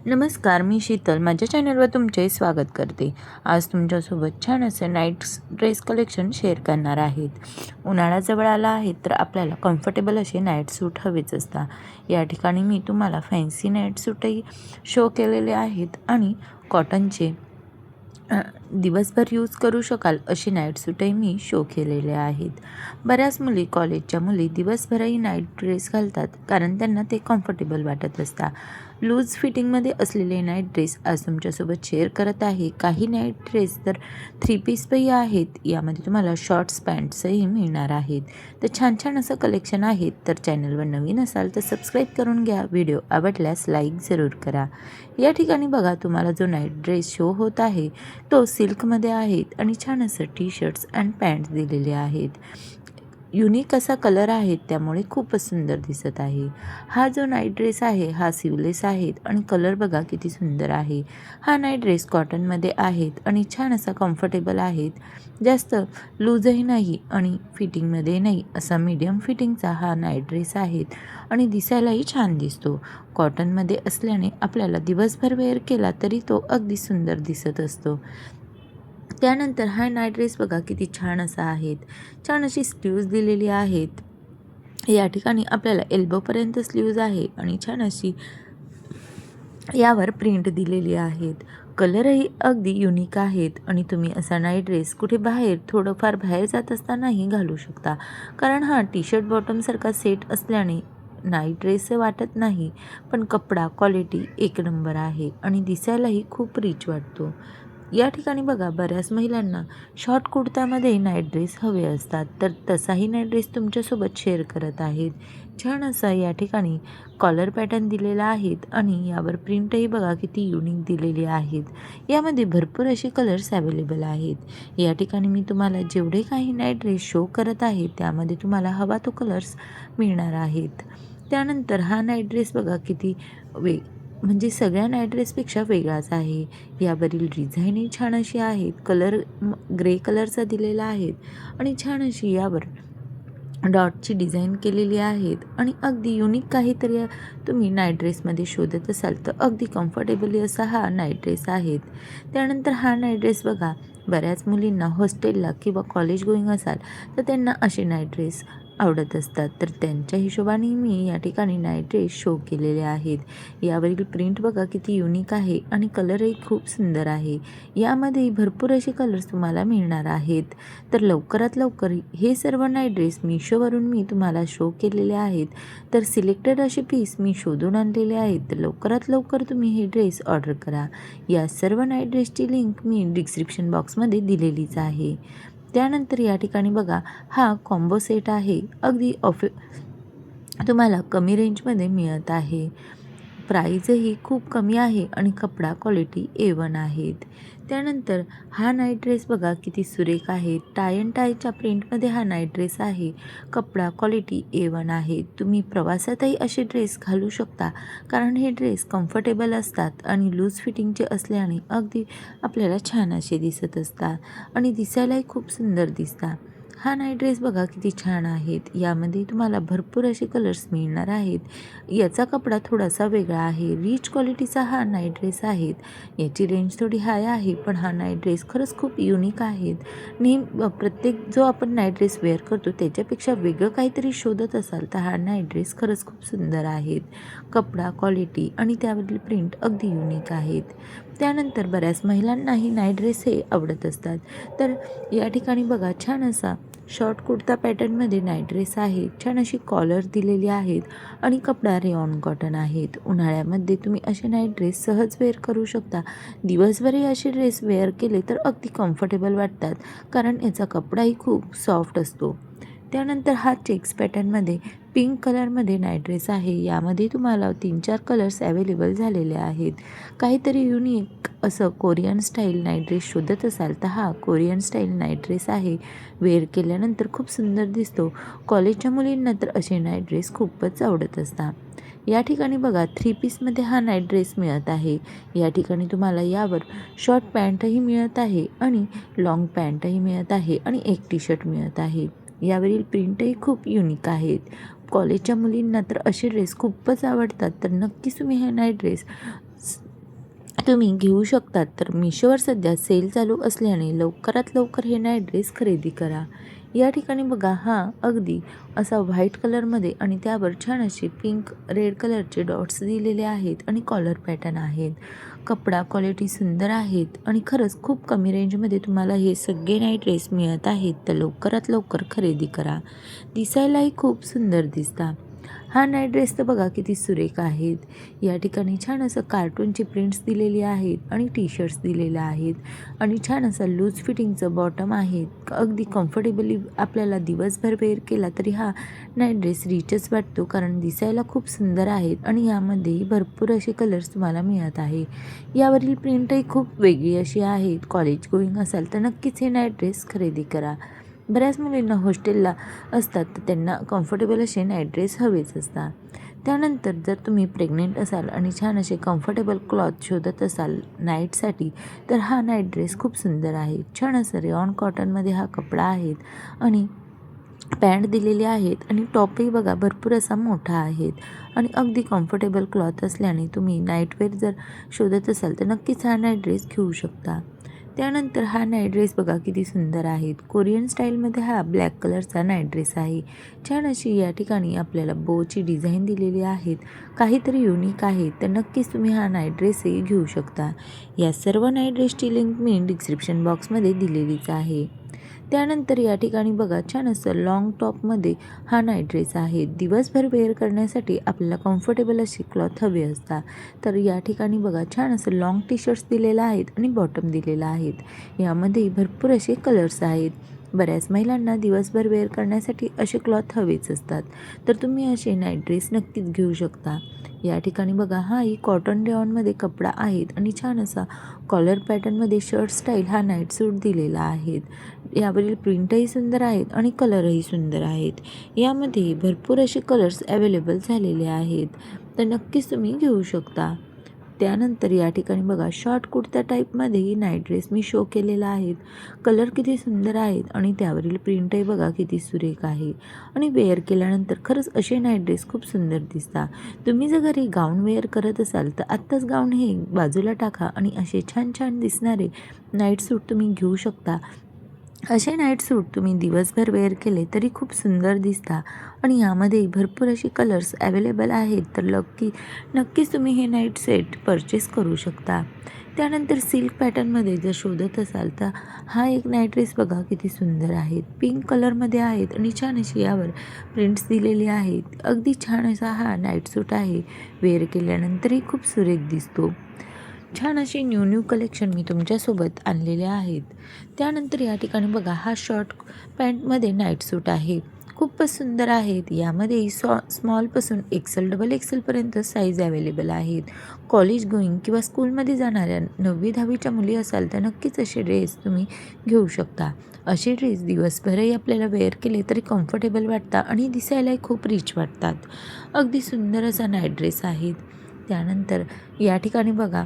नमस्कार, मी शीतल माझ्या चॅनलवर तुमचे स्वागत करते। आज तुमच्यासोबत छान असे नाईट्स ड्रेस कलेक्शन शेअर करणार आहेत। उन्हाळा जवळ आला आहे तर आपल्याला कम्फर्टेबल असे नाईट सूट हवेच असतात। या ठिकाणी मी तुम्हाला फॅन्सी नाईट सूटही शो केलेले आहेत आणि कॉटनचे दिवसभर यूज करू शकाल अशी नाईट सूटही मी शो केलेले आहेत। बऱ्याच मुली कॉलेजच्या मुली दिवसभरही नाईट ड्रेस घालतात कारण त्यांना ते कम्फर्टेबल वाटत असतात। लूज फिटिंगमध्ये असलेले नाईट ड्रेस आज तुमच्यासोबत शेअर करत आहे। काही नाईट ड्रेस तर 3 पीसही आहेत, यामध्ये तुम्हाला शॉर्ट्स पॅन्ट्सही मिळणार आहेत। तर छान छान असं कलेक्शन आहे। तर चॅनलवर नवीन असाल तर सबस्क्राईब करून घ्या, व्हिडिओ आवडल्यास लाईक जरूर करा। या ठिकाणी बघा, तुम्हाला जो नाईट ड्रेस शो होत आहे तो सिल्कमध्ये आहेत आणि छान असं टी शर्ट्स अँड पॅन्ट्स दिलेले आहेत। युनिक असा कलर आहे, त्यामुळे खूपच सुंदर दिसत आहे। हा जो नाईट ड्रेस आहे हा सिवलेस आहेत आणि कलर बघा किती सुंदर आहे। हा नाईट ड्रेस कॉटनमध्ये आहेत आणि छान असा कम्फर्टेबल आहेत, जास्त लूजही नाही आणि फिटिंगमध्ये नाही असा मीडियम फिटिंगचा हा नाईट ड्रेस आहेत आणि दिसायलाही छान दिसतो। कॉटनमध्ये असल्याने आपल्याला दिवसभर वेअर केला तरी तो अगदी सुंदर दिसत असतो। त्यानंतर हा नाईट ड्रेस बघा किती छान असा आहेत, छान अशी स्लीव्ज दिलेली आहेत। या ठिकाणी आपल्याला एल्बोपर्यंत स्लीव्ज आहे आणि छान अशी यावर प्रिंट दिलेली आहेत। कलरही अगदी युनिक आहेत आणि तुम्ही असा नाईट ड्रेस कुठे बाहेर थोडंफार बाहेर जात असतानाही घालू शकता, कारण हा टी शर्ट बॉटमसारखा सेट असल्याने नाईट ड्रेस वाटत नाही, पण कपडा क्वालिटी एक नंबर आहे आणि दिसायलाही खूप रिच वाटतो। या ठिकाणी बघा, बऱ्याच महिलांना शॉर्ट कुर्तामध्ये नाईट ड्रेस हवे असतात, तर तसाही नाईट ड्रेस तुमच्यासोबत शेअर करत आहेत। छान असा या ठिकाणी कॉलर पॅटर्न दिलेला आहेत आणि यावर प्रिंटही बघा किती युनिक दिलेली आहेत। यामध्ये भरपूर असे कलर्स अवेलेबल आहेत। या ठिकाणी मी तुम्हाला जेवढे काही नाईट ड्रेस शो करत आहे त्यामध्ये तुम्हाला हवा तो कलर्स मिळणार आहेत। त्यानंतर हा नाईट ड्रेस बघा किती म्हणजे सगळ्या नाईट ड्रेसपेक्षा वेगळाच आहे। यावरील डिझाईनही छान अशी आहेत, कलर ग्रे कलरचा दिलेला आहेत आणि छान अशी यावर डॉटची डिझाईन केलेली आहेत आणि अगदी युनिक काहीतरी तुम्ही नाईट ड्रेसमध्ये शोधत असाल तर अगदी कम्फर्टेबली असा हा नाईट ड्रेस आहेत। त्यानंतर हा नाईट ड्रेस बघा, बऱ्याच मुलींना हॉस्टेलला किंवा कॉलेज गोईंग असाल तर त्यांना असे नाईट ड्रेस आवडत असतात, तर त्यांच्या हिशोबाने मी या ठिकाणी नाईट ड्रेस शो केलेले आहेत। यावरील प्रिंट बघा किती युनिक आहे आणि कलरही खूप सुंदर आहे। यामध्ये भरपूर असे कलर्स तुम्हाला मिळणार आहेत। तर लवकरात लवकर हे सर्व नाईट ड्रेस मीशोवरून मी तुम्हाला शो केलेले आहेत, तर सिलेक्टेड असे पीस मी शोधून आणलेले आहेत। तर लवकरात लवकर तुम्ही हे ड्रेस ऑर्डर करा। या सर्व नाईट ड्रेसची लिंक मी डिस्क्रिप्शन बॉक्समध्ये दिलेलीच आहे। त्यानंतर या ठिकाणी बघा, हा कॉम्बो सेट आहे, अगदी तुम्हाला कमी रेंजमध्ये मिळत आहे। प्राईजही खूप कमी आहे आणि कपडा क्वालिटी A1 आहेत। त्यानंतर हा नाईट ड्रेस बघा किती सुरेख आहे, टाय अँड टायच्या प्रिंटमध्ये हा नाईट ड्रेस आहे, कपडा क्वालिटी A1 आहे। तुम्ही प्रवासातही असे ड्रेस घालू शकता, कारण हे ड्रेस कम्फर्टेबल असतात आणि लूज फिटिंगचे असल्याने अगदी आपल्याला छान असे दिसत असतात आणि दिसायलाही खूप सुंदर दिसतात। हा नाईट ड्रेस बघा किती छान आहेत। यामध्ये तुम्हाला भरपूर असे कलर्स मिळणार आहेत। याचा कपडा थोडासा वेगळा आहे, रिच क्वालिटीचा हा नाईट ड्रेस आहेत। याची रेंज थोडी हाय आहे, पण हा नाईट ड्रेस खरंच खूप युनिक आहेत। प्रत्येक जो आपण नाईट ड्रेस वेअर करतो त्याच्यापेक्षा वेगळं काहीतरी शोधत असाल तर हा नाईट ड्रेस खरंच खूप सुंदर आहेत। कपडा क्वालिटी आणि त्यावरील प्रिंट अगदी युनिक आहेत। त्यानंतर बऱ्याच महिलांनाही नाईट ड्रेस हे आवडत असतात, तर या ठिकाणी बघा छान असा शॉर्ट कुर्ता पॅटर्नमध्ये नाईट ड्रेस आहे। छान अशी कॉलर दिलेली आहेत आणि कपडा रेयॉन कॉटन आहेत। उन्हाळ्यामध्ये तुम्ही असे नाईट ड्रेस सहज वेअर करू शकता। दिवसभरही असे ड्रेस वेअर केले तर अगदी कम्फर्टेबल वाटतात, कारण याचा कपडाही खूप सॉफ्ट असतो। त्यानंतर हा चेक्स पॅटर्नमध्ये पिंक कलरमध्ये नाईट ड्रेस आहे। यामध्ये तुम्हाला 3-4 कलर्स अवेलेबल झालेले आहेत। काहीतरी युनिक असं कोरियन स्टाईल नाईट ड्रेस शोधत असाल तर हा कोरियन स्टाईल नाईट ड्रेस आहे। वेअर केल्यानंतर खूप सुंदर दिसतो। कॉलेजच्या मुलींना तर असे नाईट ड्रेस खूपच आवडत असतात। या ठिकाणी बघा 3 पीसमध्ये हा नाईट ड्रेस मिळत आहे। या ठिकाणी तुम्हाला यावर शॉर्ट पॅन्टही मिळत आहे आणि लॉंग पॅन्टही मिळत आहे आणि एक टी शर्ट मिळत आहे। यावरील प्रिंटही खूप युनिक आहेत। कॉलेजच्या मुलींना तर असे ड्रेस खूपच आवडतात, तर नक्कीच तुम्ही हे नाईट ड्रेस तुम्ही घेऊ शकतात. तर मिशोवर सध्या सेल चालू असल्याने लवकरात लवकर हे नाईट ड्रेस खरेदी करा. या ठिकाणी बघा, हा अगदी असा व्हाईट कलरमध्ये आणि त्यावर छान असे पिंक रेड कलरचे डॉट्स दिलेले आहेत आणि कॉलर पॅटर्न आहेत. कपडा क्वालिटी सुंदर आहेत आणि खरंच खूप कमी रेंजमध्ये तुम्हाला हे सगळे नाईट ड्रेस मिळत आहेत. तर लवकरात लवकर खरेदी करा. दिसायलाही खूप सुंदर दिसता. हा नाईट ड्रेस तर बघा किती सुरेख आहेत. या ठिकाणी छान असं कार्टूनची प्रिंट्स दिलेली आहेत आणि टी शर्ट्स दिलेले आहेत आणि छान असं लूज फिटिंगचं बॉटम आहे. अगदी कम्फर्टेबली आपल्याला दिवसभर वेअर केला तरी हा नाईट ड्रेस रिचच वाटतो, कारण दिसायला खूप सुंदर आहेत आणि यामध्येही भरपूर असे कलर्स तुम्हाला मिळत आहे. यावरील प्रिंटही खूप वेगळी अशी आहे. कॉलेज गोईंग असाल तर नक्कीच हे नाईट ड्रेस खरेदी करा. बऱ्याच मुलींना हॉस्टेलला असतात तर त्यांना कम्फर्टेबल असे नाईट ड्रेस हवेच असतात. त्यानंतर जर तुम्ही प्रेग्नेंट असाल आणि छान असे कम्फर्टेबल क्लॉथ शोधत असाल नाईटसाठी, तर हा नाईट ड्रेस खूप सुंदर आहे. छान असं रेऑन कॉटनमध्ये हा कपडा आहे आणि पॅन्ट दिलेली आहेत आणि टॉपही बघा भरपूर असा मोठा आहेत आणि अगदी कम्फर्टेबल क्लॉथ असल्याने तुम्ही नाईटवेअर जर शोधत असाल तर नक्कीच हा नाईट ड्रेस घेऊ शकता. त्यानंतर हा नाईट ड्रेस बघा किती सुंदर आहेत. कोरियन स्टाईलमध्ये हा ब्लॅक कलरचा नाईट ड्रेस आहे. छान अशी या ठिकाणी आपल्याला बोची डिझाईन दिलेली आहेत. काहीतरी युनिक आहे. तर नक्कीच तुम्ही हा नाईट ड्रेसही घेऊ शकता. या सर्व नाईट ड्रेसची लिंक मी डिस्क्रिप्शन बॉक्समध्ये दिलेलीच आहे. त्यानंतर या ठिकाणी बघा छान असं लॉंग टॉपमध्ये हा नाईट ड्रेस आहे. दिवसभर वेअर करण्यासाठी आपल्याला कम्फर्टेबल असे क्लॉथ हवे असतात. तर या ठिकाणी बघा छान असं लॉंग टी शर्ट्स दिलेलं आहेत आणि बॉटम दिलेला आहेत. यामध्ये भरपूर असे कलर्स आहेत. बऱ्याच महिलांना दिवसभर वेअर करण्यासाठी असे क्लॉथ हवेच असतात. तर तुम्ही असे नाईट ड्रेस नक्कीच घेऊ शकता. या ठिकाणी बघा, हाही कॉटन रेऑनमध्ये कपडा आहेत आणि छान असा कॉलर पॅटर्नमध्ये शर्ट स्टाईल हा नाईट सूट दिलेला आहे. यावरील प्रिंटही सुंदर आहेत आणि कलरही सुंदर आहेत. यामध्ये भरपूर असे कलर्स अवेलेबल झालेले आहेत. तर नक्कीच तुम्ही घेऊ शकता. त्यानंतर या ठिकाणी बघा शॉर्ट कुर्ता टाईपमध्येही नाईट ड्रेस मी शो केलेला आहे. कलर किती सुंदर आहेत आणि त्यावरील प्रिंटही बघा किती सुरेख आहे आणि वेअर केल्यानंतर खरंच असे नाईट ड्रेस खूप सुंदर दिसतात. तुम्ही जर घरी गाऊन वेअर करत असाल तर आत्ताच गाऊन हे बाजूला टाका आणि असे छान छान दिसणारे नाईट सूट तुम्ही घेऊ शकता. असे नाईट सूट तुम्ही दिवसभर वेअर केले तरी खूप सुंदर दिसता आणि यामध्ये भरपूर अशी कलर्स अवेलेबल आहेत. तर नक्कीच तुम्ही हे नाईट सेट परचेस करू शकता. त्यानंतर सिल्क पॅटर्नमध्ये जर शोधत असाल तर हा एक नाईट ड्रेस बघा किती सुंदर आहेत. पिंक कलरमध्ये आहेत आणि छान अशी यावर प्रिंट्स दिलेली आहेत. अगदी छान असा हा नाईट सूट आहे. वेअर केल्यानंतरही खूप सुरेख दिसतो. छान असे न्यू कलेक्शन मी तुमच्यासोबत आणलेले आहेत. त्यानंतर या ठिकाणी बघा, हा शॉर्ट पॅन्टमध्ये नाईट सूट आहे. खूपच सुंदर आहेत. यामध्ये स्मॉलपासून एक्सेल डबल एक्सेलपर्यंत साईज अवेलेबल आहेत. कॉलेज गोईंग किंवा स्कूलमध्ये जाणाऱ्या 9वी-10वीच्या मुली असाल तर नक्कीच असे ड्रेस तुम्ही घेऊ शकता. असे ड्रेस दिवसभरही आपल्याला वेअर केले तरी कम्फर्टेबल वाटतात आणि दिसायलाही खूप रिच वाटतात. अगदी सुंदर असा नाईट ड्रेस आहेत. त्यानंतर या ठिकाणी बघा,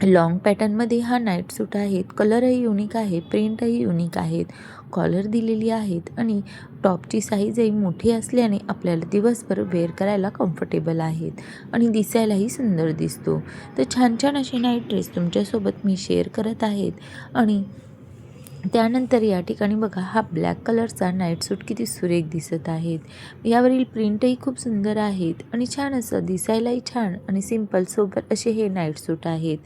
लॉंग पॅटर्नमध्ये हा नाईट सूट आहेत. कलरही युनिक आहे, प्रिंटही युनिक आहेत, कॉलर दिलेली आहेत आणि टॉपची साईजही मोठी असल्याने आपल्याला दिवसभर वेअर करायला कम्फर्टेबल आहेत आणि दिसायलाही सुंदर दिसतो. तर छान छान असे नाईट ड्रेस तुमच्यासोबत मी शेअर करत आहेत आणि त्यानंतर या ठिकाणी बघा, हा ब्लॅक कलरचा नाईट सूट किती सुरेख दिसत आहेत. यावरील प्रिंटही खूप सुंदर आहेत आणि छान असं दिसायलाही छान आणि सिंपल सोबत असे हे नाईट सूट आहेत.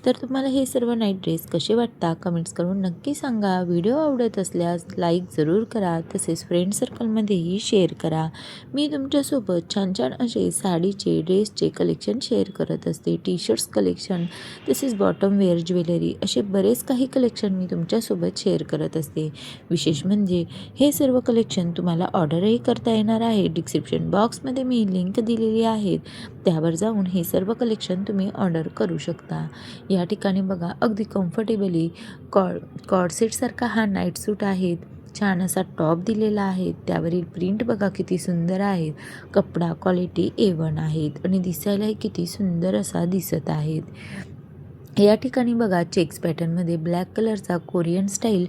तर तुम्हाला हे सर्व नाईट ड्रेस कसे वाटतात कमेंट्स करून नक्की सांगा. व्हिडिओ आवडत असल्यास लाईक जरूर करा, तसेच फ्रेंड सर्कलमध्येही शेअर करा. मी तुमच्यासोबत छान छान असे साडीचे ड्रेसचे कलेक्शन शेअर करत असते. टी शर्ट्स कलेक्शन, तसेच बॉटम वेअर ज्वेलरी, असे बरेच काही कलेक्शन मी तुमच्यासोबत शेअर करत असते. विशेष म्हणजे हे सर्व कलेक्शन तुम्हाला ऑर्डरही करता येणार आहे. डिस्क्रिप्शन बॉक्समध्ये मी लिंक दिलेली आहे, त्यावर जाऊन हे सर्व कलेक्शन तुम्ही ऑर्डर करू शकता. या ठिकाणी बघा, अगदी कम्फर्टेबली कॉर्डसेटसारखा हा नाईट सूट आहेत. छान असा टॉप दिलेला आहे. त्यावरील प्रिंट बघा किती सुंदर आहेत. कपडा क्वालिटी A1 आहेत आणि दिसायलाही किती सुंदर असा दिसत आहेत. या ठिकाणी बघा, चेक्स पॅटर्नमध्ये ब्लॅक कलरचा Korean style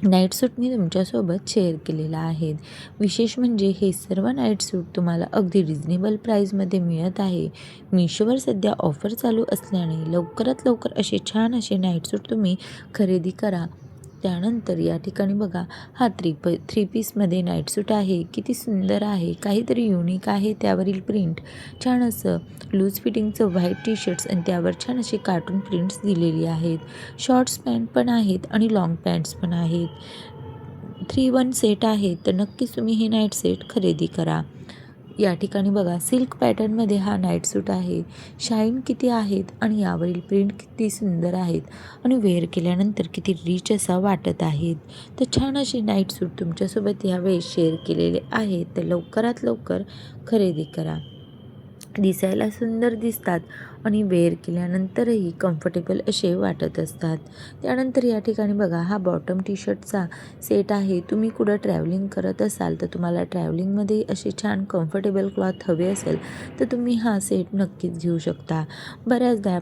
night suit me तुमच्यासोबत शेअर केलेला आहे. विशेष म्हणजे हे सर्व नाईट सूट तुम्हाला अगदी रिजनेबल प्राईजमध्ये मिळत आहे. मिशोवर सध्या ऑफर चालू असल्याने लवकरात लवकर असे छान असे नाईट सूट तुम्ही खरेदी करा. त्यानंतर या ठिकाणी बघा, हा थ्री पीसमध्ये नाईट सूट आहे. किती सुंदर आहे, काहीतरी युनिक आहे. त्यावरील प्रिंट छान असं लूज फिटिंगचं व्हाईट टी शर्ट्स आणि त्यावर छान अशी कार्टून प्रिंट्स दिलेली आहेत. शॉर्ट्स पॅन्ट पण आहेत आणि लाँग पॅन्ट्स पण आहेत. 3-1 सेट आहे, तर नक्कीच तुम्ही हे नाईट सेट खरेदी करा. या ठिकाणी बघा, सिल्क पॅटर्नमध्ये हा नाईट सूट आहे. शाईन किती आहेत आणि यावरील प्रिंट किती सुंदर आहेत आणि वेअर केल्यानंतर किती रिच असा वाटत आहेत. तर छान अशी नाईट सूट तुमच्यासोबत यावेळेस शेअर केलेले आहेत, तर लवकरात लवकर खरेदी करा. दिसायला सुंदर दिसतात आणि वेअर केल्यानंतरही कम्फर्टेबल असे वाटत असतात. त्यानंतर या ठिकाणी बघा, हा बॉटम टी शर्टचा सेट आहे. तुम्ही कुठं ट्रॅव्हलिंग करत असाल तर तुम्हाला ट्रॅव्हलिंगमध्ये असे छान कम्फर्टेबल क्लॉथ हवे असेल तर तुम्ही हा सेट नक्कीच घेऊ शकता. बऱ्याचदा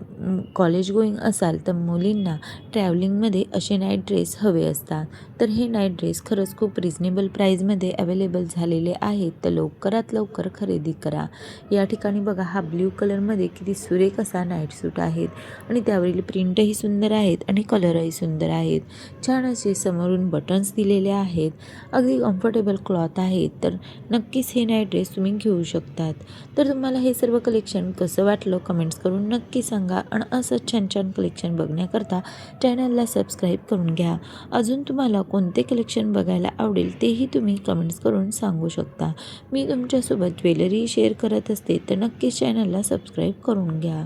कॉलेज गोईंग असाल तर मुलींना ट्रॅव्हलिंगमध्ये असे नाईट ड्रेस हवे असतात. तर हे नाईट ड्रेस खरंच खूप रिजनेबल प्राईजमध्ये अवेलेबल झालेले आहेत, तर लवकरात लवकर खरेदी करा. या ठिकाणी बघा, हा ब्ल्यू कलरमध्ये किती सुरेख असा नाईट सूट आहेत आणि त्यावरील प्रिंटही सुंदर आहेत आणि कलरही सुंदर आहेत. छान असे समोरून बटन्स दिलेले आहेत. अगदी कम्फर्टेबल क्लॉथ आहेत, तर नक्कीच हे नाईट ड्रेस तुम्ही घेऊ शकतात. तर तुम्हाला हे सर्व कलेक्शन कसं वाटलं कमेंट्स करून नक्की सांगा आणि असं छान छान कलेक्शन बघण्याकरता चॅनलला सबस्क्राईब करून घ्या. अजून तुम्हाला कोणते कलेक्शन बघायला आवडेल तेही तुम्ही कमेंट्स करून सांगू शकता. मी तुमच्यासोबत ज्वेलरी शेअर करत असते, तर नक्कीच चॅनलला सबस्क्राईब करून घ्या.